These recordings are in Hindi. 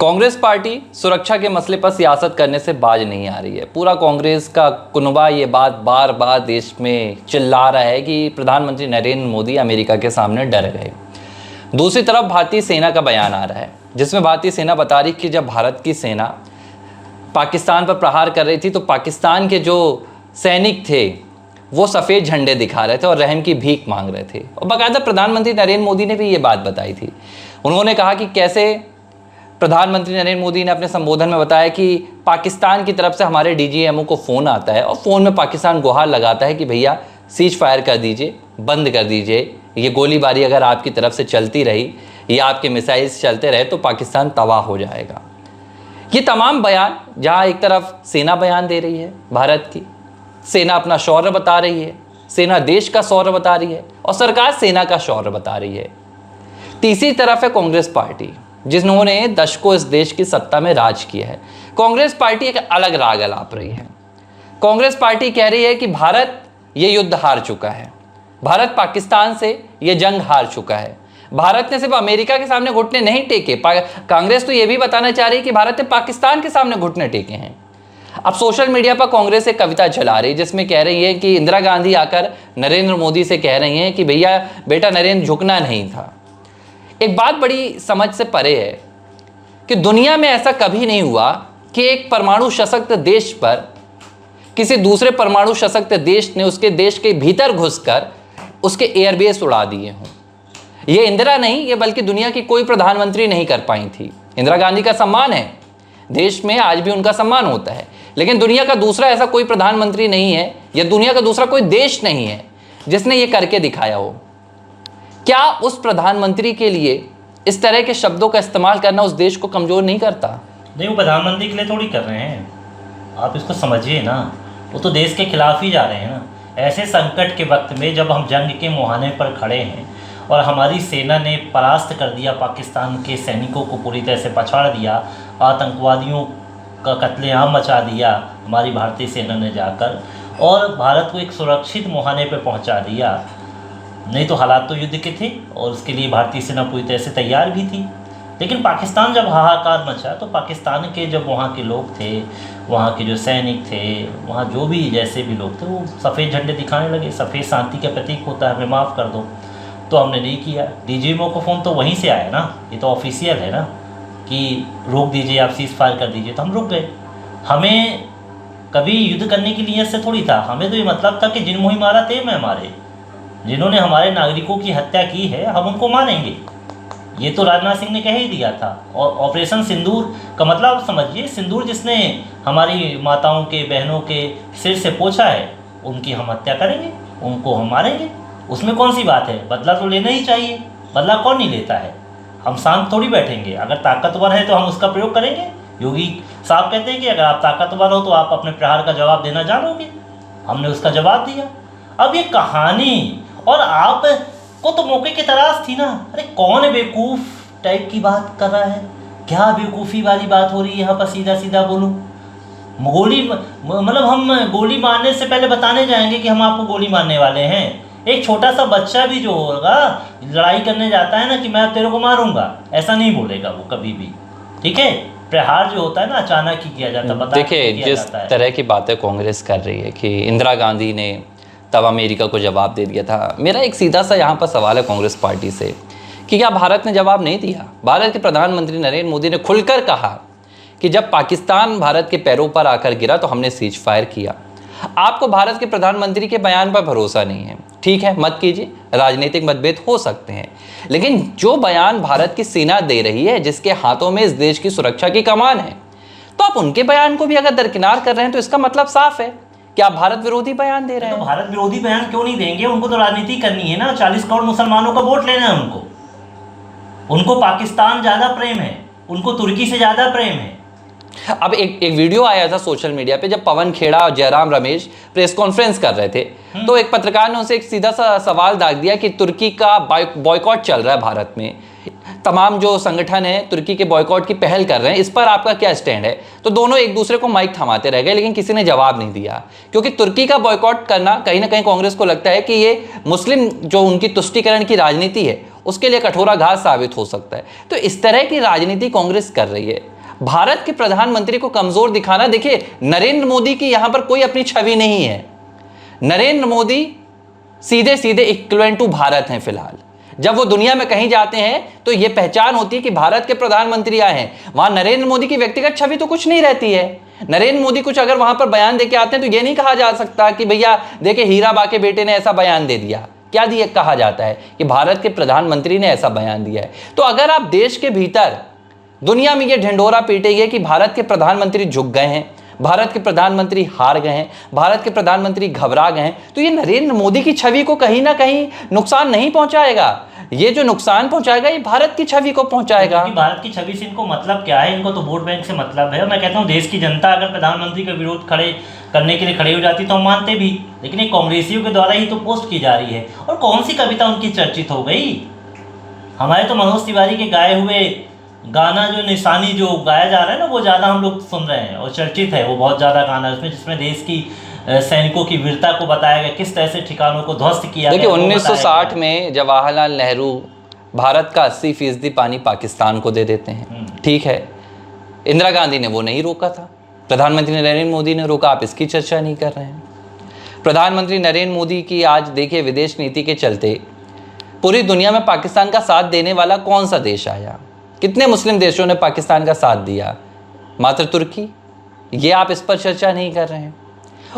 कांग्रेस पार्टी सुरक्षा के मसले पर सियासत करने से बाज नहीं आ रही है। पूरा कांग्रेस का कुनबा ये बात बार बार देश में चिल्ला रहा है कि प्रधानमंत्री नरेंद्र मोदी अमेरिका के सामने डर गए। दूसरी तरफ भारतीय सेना का बयान आ रहा है जिसमें भारतीय सेना बता रही कि जब भारत की सेना पाकिस्तान पर प्रहार कर रही थी तो पाकिस्तान के जो सैनिक थे वो सफ़ेद झंडे दिखा रहे थे और रहम की भीख मांग रहे थे। और बाकायदा प्रधानमंत्री नरेंद्र मोदी ने भी ये बात बताई थी। उन्होंने कहा कि कैसे प्रधानमंत्री नरेंद्र मोदी ने अपने संबोधन में बताया कि पाकिस्तान की तरफ से हमारे डीजीएमओ को फ़ोन आता है और फ़ोन में पाकिस्तान गुहार लगाता है कि भैया सीज फायर कर दीजिए, बंद कर दीजिए, ये गोलीबारी अगर आपकी तरफ से चलती रही या आपके मिसाइल्स चलते रहे तो पाकिस्तान तबाह हो जाएगा। ये तमाम बयान, जहाँ एक तरफ सेना बयान दे रही है, भारत की सेना अपना शौर्य बता रही है, सेना देश का शौर्य बता रही है और सरकार सेना का शौर्य बता रही है। तीसरी तरफ है कांग्रेस पार्टी जिन्होंने दशकों इस देश की सत्ता में राज किया है। कांग्रेस पार्टी एक अलग राग अलाप रही है। कांग्रेस पार्टी कह रही है कि भारत ये युद्ध हार चुका है, भारत पाकिस्तान से ये जंग हार चुका है। भारत ने सिर्फ अमेरिका के सामने घुटने नहीं टेके, कांग्रेस तो ये भी बताना चाह रही है कि भारत ने पाकिस्तान के सामने घुटने टेके हैं। अब सोशल मीडिया पर कांग्रेस एक कविता चला रही है जिसमें कह रही है कि इंदिरा गांधी आकर नरेंद्र मोदी से कह रही हैं कि भैया बेटा नरेंद्र झुकना नहीं था। एक बात बड़ी समझ से परे है कि दुनिया में ऐसा कभी नहीं हुआ कि एक परमाणु सशक्त देश पर किसी दूसरे परमाणु सशक्त देश ने उसके देश के भीतर घुसकर उसके एयरबेस उड़ा दिए हों। ये इंदिरा नहीं, ये बल्कि दुनिया की कोई प्रधानमंत्री नहीं कर पाई थी। इंदिरा गांधी का सम्मान है, देश में आज भी उनका सम्मान होता है, लेकिन दुनिया का दूसरा ऐसा कोई प्रधानमंत्री नहीं है या दुनिया का दूसरा कोई देश नहीं है जिसने ये करके दिखाया हो। क्या उस प्रधानमंत्री के लिए इस तरह के शब्दों का इस्तेमाल करना उस देश को कमज़ोर नहीं करता? नहीं, वो प्रधानमंत्री के लिए थोड़ी कर रहे हैं, आप इसको समझिए ना। वो तो देश के खिलाफ ही जा रहे हैं ना। ऐसे संकट के वक्त में जब हम जंग के मुहाने पर खड़े हैं और हमारी सेना ने परास्त कर दिया, पाकिस्तान के सैनिकों को पूरी तरह से पछाड़ दिया, आतंकवादियों का कत्लेआम मचा दिया हमारी भारतीय सेना ने जाकर, और भारत को एक सुरक्षित मुहाने पर पहुंचा दिया। नहीं तो हालात तो युद्ध के थे और उसके लिए भारतीय सेना पूरी तरह से तैयार भी थी। लेकिन पाकिस्तान जब हाहाकार मचा तो पाकिस्तान के जब वहाँ के लोग थे, वहाँ के जो सैनिक थे, वहाँ जो भी जैसे भी लोग थे, वो सफ़ेद झंडे दिखाने लगे। सफ़ेद शांति का प्रतीक होता है, हमें माफ़ कर दो। तो हमने नहीं किया। डीजीएमओ को फ़ोन तो वहीं से आया ना, ये तो ऑफिशियल है ना कि रोक दीजिए, आप सीज फायर कर दीजिए, तो हम रुक गए। हमें कभी युद्ध करने की नीयत से थोड़ी था, हमें तो ये मतलब था कि जिन मुहिम मारा थे में हमारे, जिन्होंने हमारे नागरिकों की हत्या की है हम उनको मारेंगे। ये तो राजनाथ सिंह ने कह ही दिया था। और ऑपरेशन सिंदूर का मतलब आप समझिए, सिंदूर जिसने हमारी माताओं के, बहनों के सिर से पोंछा है, उनकी हम हत्या करेंगे, उनको हम मारेंगे। उसमें कौन सी बात है? बदला तो लेना ही चाहिए। बदला कौन नहीं लेता है? हम शांत थोड़ी बैठेंगे। अगर ताकतवर है तो हम उसका प्रयोग करेंगे। योगी साहब कहते हैं कि अगर आप ताकतवर हो तो आप अपने प्रहार का जवाब देना जानोगे। हमने उसका जवाब दिया। अब ये कहानी, और आप को तो मौके की तलाश थी ना। अरे कौन बेवकूफ़ टाइप की बात कर रहा है? क्या बेवकूफ़ी वाली बात हो रही है यहाँ पर? सीधा सीधा बोलूँ, गोली मतलब हम गोली मारने से पहले बताने जाएंगे कि हम आपको गोली मारने वाले हैं। एक छोटा सा बच्चा भी जो होगा लड़ाई करने जाता है ना कि मैं तेरे को मारूंगा, ऐसा नहीं बोलेगा वो कभी भी। ठीक है, प्रहार जो होता है ना अचानक ही किया जाता है। देखिए, जिस तरह की बातें कांग्रेस कर रही है कि इंदिरा गांधी ने तब अमेरिका को जवाब दे दिया था, मेरा एक सीधा सा यहाँ पर सवाल है कांग्रेस पार्टी से कि क्या भारत ने जवाब नहीं दिया? भारत के प्रधानमंत्री नरेंद्र मोदी ने खुलकर कहा कि जब पाकिस्तान भारत के पैरों पर आकर गिरा तो हमने सीज फायर किया। आपको भारत के प्रधानमंत्री के बयान पर भरोसा नहीं है, ठीक है, मत कीजिए, राजनीतिक मतभेद हो सकते हैं, लेकिन जो बयान भारत की सेना दे रही है, जिसके हाथों में इस देश की सुरक्षा की कमान है, तो आप उनके बयान को भी अगर दरकिनार कर रहे हैं तो इसका मतलब साफ है कि आप भारत विरोधी बयान दे रहे हैं। तो भारत विरोधी बयान क्यों नहीं देंगे? उनको तो राजनीति करनी है ना। 40 करोड़ मुसलमानों का वोट लेना है उनको पाकिस्तान ज़्यादा प्रेम है, उनको तुर्की से ज़्यादा प्रेम है। अब एक वीडियो आया था सोशल मीडिया पे जब पवन खेड़ा और जयराम रमेश प्रेस कॉन्फ्रेंस कर रहे थे, तो एक पत्रकार ने उनसे एक सीधा सा सवाल दाग दिया कि तुर्की का बॉयकॉट चल रहा है भारत में, तमाम जो संगठन है तुर्की के बॉयकॉट की पहल कर रहे हैं, इस पर आपका क्या स्टैंड है? तो दोनों एक दूसरे को माइक थमाते रह गए, लेकिन किसी ने जवाब नहीं दिया, क्योंकि तुर्की का बॉयकॉट करना कहीं ना कहीं कांग्रेस को लगता है कि ये मुस्लिम जो उनकी तुष्टीकरण की राजनीति है उसके लिए कठोरा घास साबित हो सकता है। तो इस तरह की राजनीति कांग्रेस कर रही है। भारत के प्रधानमंत्री को कमजोर दिखाना, देखिए नरेंद्र मोदी की यहां पर कोई अपनी छवि नहीं है। नरेंद्र मोदी सीधे सीधे इक्विवेलेंट टू भारत हैं फिलहाल। जब वो दुनिया में कहीं जाते हैं तो ये पहचान होती है कि भारत के प्रधानमंत्री आए हैं। वहां नरेंद्र मोदी की व्यक्तिगत छवि तो कुछ नहीं रहती है। नरेंद्र मोदी कुछ अगर वहां पर बयान देके आते हैं तो ये नहीं कहा जा सकता कि भैया देखिए हीराबा के बेटे ने ऐसा बयान दे दिया। क्या दिया कहा जाता है कि भारत के प्रधानमंत्री ने ऐसा बयान दिया है। तो अगर आप देश के भीतर दुनिया में ये ढिंढोरा पीटेंगे कि भारत के प्रधानमंत्री झुक गए हैं, भारत के प्रधानमंत्री हार गए हैं, भारत के प्रधानमंत्री घबरा गए हैं, तो ये नरेंद्र मोदी की छवि को कहीं ना कहीं नुकसान नहीं पहुंचाएगा। ये जो नुकसान पहुंचाएगा ये भारत की छवि को पहुंचाएगा। क्योंकि भारत की छवि से इनको मतलब क्या है? इनको तो वोट बैंक से मतलब है। और मैं कहता हूँ देश की जनता अगर प्रधानमंत्री का विरोध करने के लिए खड़े हो जाती तो हम मानते भी, लेकिन ये कांग्रेसियों के द्वारा ही तो पोस्ट की जा रही है। और कौन सी कविता उनकी चर्चित हो गई? हमारे तो मनोज तिवारी के गाए हुए गाना जो निशानी जो गाया जा रहा है ना, वो ज़्यादा हम लोग सुन रहे हैं और चर्चित है वो बहुत ज़्यादा गाना उसमें, जिसमें देश की सैनिकों की वीरता को बताया गया, किस तरह से ठिकानों को ध्वस्त किया गया। देखिए 1960 में जवाहरलाल नेहरू भारत का 80% पानी पाकिस्तान को दे देते हैं, ठीक है। इंदिरा गांधी ने वो नहीं रोका था, प्रधानमंत्री नरेंद्र मोदी ने रोका। आप इसकी चर्चा नहीं कर रहे हैं। प्रधानमंत्री नरेंद्र मोदी की आज देखिए विदेश नीति के चलते पूरी दुनिया में पाकिस्तान का साथ देने वाला कौन सा देश आया? कितने मुस्लिम देशों ने पाकिस्तान का साथ दिया? मात्र तुर्की। ये आप इस पर चर्चा नहीं कर रहे हैं।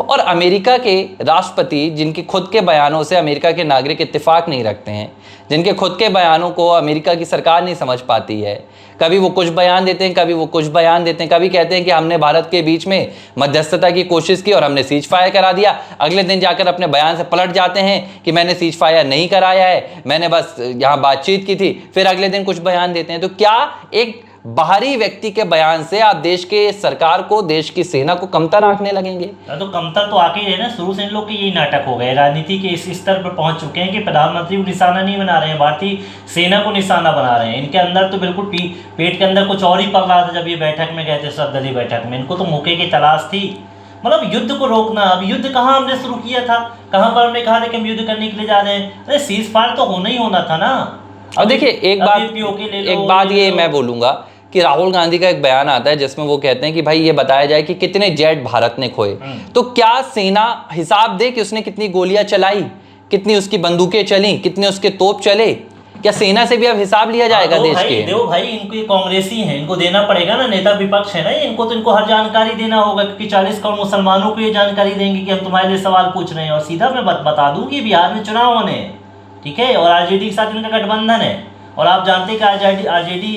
और अमेरिका के राष्ट्रपति जिनके खुद के बयानों से अमेरिका के नागरिक इत्तेफाक नहीं रखते हैं, जिनके खुद के बयानों को अमेरिका की सरकार नहीं समझ पाती है, कभी वो कुछ बयान देते हैं, कभी वो कुछ बयान देते हैं, कभी कहते हैं कि हमने भारत के बीच में मध्यस्थता की कोशिश की और हमने सीज फायर करा दिया, अगले दिन जाकर अपने बयान से पलट जाते हैं कि मैंने सीज फायर नहीं कराया है, मैंने बस यहाँ बातचीत की थी, फिर अगले दिन कुछ बयान देते हैं। तो क्या एक बाहरी व्यक्ति के बयान से आप देश के सरकार को, देश की सेना को कमतर आंकने लगेंगे? तो कमतर तो आके ही है ना। शुरू से इन लोग के यही नाटक हो गए, राजनीति के इस स्तर पर पहुंच चुके हैं कि प्रधानमंत्री को निशाना नहीं बना रहे हैं, भारतीय सेना को निशाना बना रहे हैं। इनके अंदर तो बिल्कुल पेट के अंदर कुछ और ही पल रहा था जब ये बैठक में गए थे, सर्वदलीय बैठक में। इनको तो मौके की तलाश थी, मतलब युद्ध को रोकना। अब युद्ध कहाँ हमने शुरू किया था, कहाँ पर हमने कहा था कि हम युद्ध करने के लिए जा रहे हैं? अरे सीज फायर तो होना ही होना था ना। अब देखिए एक बात ये मैं बोलूंगा कि राहुल गांधी का एक बयान आता है जिसमें वो कहते हैं कि भाई ये बताया जाए कि कितने जेट भारत ने खोए। तो क्या सेना हिसाब दे कि उसने कितनी गोलियां चलाई, कितनी उसकी बंदूकें चली, कितने उसके तोप चले? क्या सेना से भी अब हिसाब लिया जाएगा देश के? देखो भाई, इनको कांग्रेसी हैं, इनको देना पड़ेगा ना, नेता विपक्ष है ना, इनको हर जानकारी देना होगा, क्योंकि 40 करोड़ मुसलमानों को ये जानकारी देंगे कि हम तुम्हारे लिए सवाल पूछ रहे हैं। और सीधा मैं बता दूं कि बिहार में चुनाव होने हैं, ठीक है, और आरजेडी के साथ इनका गठबंधन है। और आप जानते हैं कि आरजेडी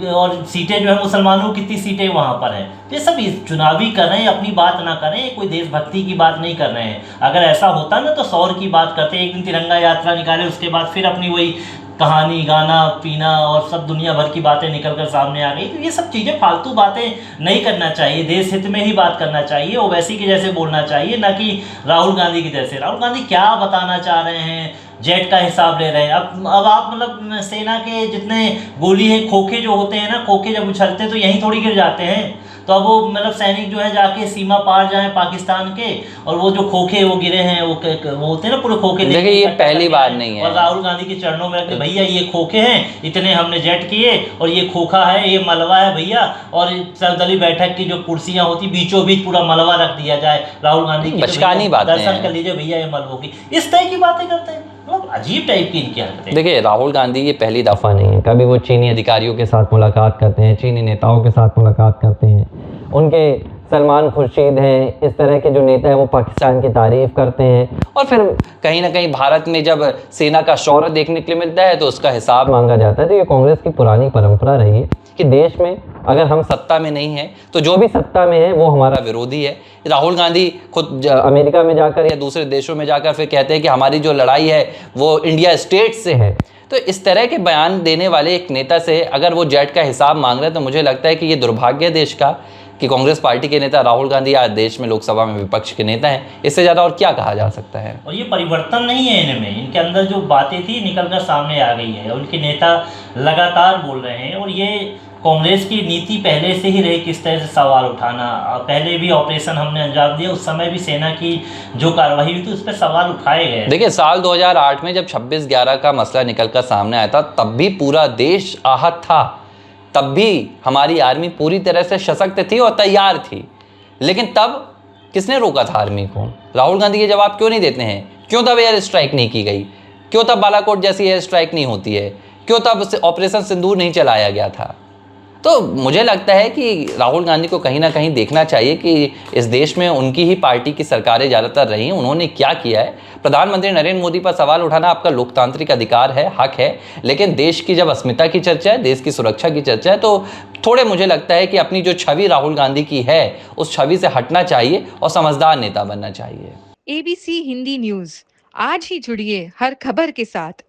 और सीटें जो है मुसलमानों की कितनी सीटें वहाँ पर हैं। तो ये सब चुनावी कर रहे हैं, अपनी बात ना करें, कोई देशभक्ति की बात नहीं कर रहे हैं। अगर ऐसा होता ना तो सौर की बात करते, एक दिन तिरंगा यात्रा निकाले, उसके बाद फिर अपनी वही कहानी, गाना, पीना और सब दुनिया भर की बातें निकल कर सामने आ गई। तो ये सब चीज़ें फालतू बातें नहीं करना चाहिए, देश हित में ही बात करना चाहिए, ओवैसी के जैसे बोलना चाहिए, ना कि राहुल गांधी के जैसे। राहुल गांधी क्या बताना चाह रहे हैं? जेट का हिसाब ले रहे हैं। अब आप मतलब सेना के जितने गोली है, खोखे जो होते हैं ना, खोखे जब उछलते हैं तो यहीं थोड़ी गिर जाते हैं। तो अब वो मतलब सैनिक जो है जाके सीमा पार जाएं पाकिस्तान के, और वो जो खोखे वो गिरे हैं, वो होते हैं ना पूरे खोखे। देखिए ये पहली बार नहीं है। और राहुल गांधी के चरणों में रखते, भैया ये खोखे हैं, इतने हमने जेट किए, और ये खोखा है, ये मलबा है भैया। और सर्वदलीय बैठक की जो कुर्सियां होती बीचों बीच पूरा मलबा रख दिया जाए राहुल गांधी की, बचकानी बातें हैं। दर्शन कर लीजिए भैया ये मलबों की। इस तरह की बातें करते हैं, मतलब अजीब टाइप की इनकी हरकतें। देखिए राहुल गांधी ये पहली दफ़ा नहीं है, कभी वो चीनी अधिकारियों के साथ मुलाकात करते हैं, चीनी नेताओं के साथ मुलाकात करते हैं, उनके सलमान खुर्शीद हैं, इस तरह के जो नेता हैं वो पाकिस्तान की तारीफ़ करते हैं, और फिर कहीं ना कहीं भारत में जब सेना का शौर्य देखने के लिए मिलता है तो उसका हिसाब मांगा जाता है। तो ये कांग्रेस की पुरानी परंपरा रही है कि देश में अगर हम सत्ता में नहीं हैं तो जो भी सत्ता में है वो हमारा विरोधी है। राहुल गांधी खुद अमेरिका में जाकर या दूसरे देशों में जाकर फिर कहते हैं कि हमारी जो लड़ाई है वो इंडिया स्टेट से है। तो इस तरह के बयान देने वाले एक नेता से अगर वो जेट का हिसाब मांग रहे हैं तो मुझे लगता है कि ये दुर्भाग्य है देश का कि कांग्रेस पार्टी के नेता राहुल गांधी आज देश में लोकसभा में विपक्ष के नेता हैं। इससे ज़्यादा और क्या कहा जा सकता है? और ये परिवर्तन नहीं है इनमें, इनके अंदर जो बातें थी निकल कर सामने आ गई है। उनके नेता लगातार बोल रहे हैं, और ये कांग्रेस की नीति पहले से ही रही किस तरह से सवाल उठाना। पहले भी ऑपरेशन हमने अंजाम दिया, उस समय भी सेना की जो कार्रवाई हुई थी उस पर सवाल उठाए गए। देखिए साल 2008 में जब 26/11 का मसला निकल कर सामने आया था तब भी पूरा देश आहत था, तब भी हमारी आर्मी पूरी तरह से सशक्त थी और तैयार थी, लेकिन तब किसने रोका था आर्मी को? राहुल गांधी ये जवाब क्यों नहीं देते हैं? क्यों तब एयर स्ट्राइक नहीं की गई? क्यों तब बालाकोट जैसी एयर स्ट्राइक नहीं होती है? क्यों तब ऑपरेशन सिंदूर नहीं चलाया गया था? तो मुझे लगता है कि राहुल गांधी को कहीं ना कहीं देखना चाहिए कि इस देश में उनकी ही पार्टी की सरकारें ज़्यादातर रही, उन्होंने क्या किया है। प्रधानमंत्री नरेंद्र मोदी पर सवाल उठाना आपका लोकतांत्रिक अधिकार है, हक है, लेकिन देश की जब अस्मिता की चर्चा है, देश की सुरक्षा की चर्चा है, तो थोड़े मुझे लगता है कि अपनी जो छवि राहुल गांधी की है उस छवि से हटना चाहिए और समझदार नेता बनना चाहिए। ABC हिंदी न्यूज, आज ही जुड़िए हर खबर के साथ।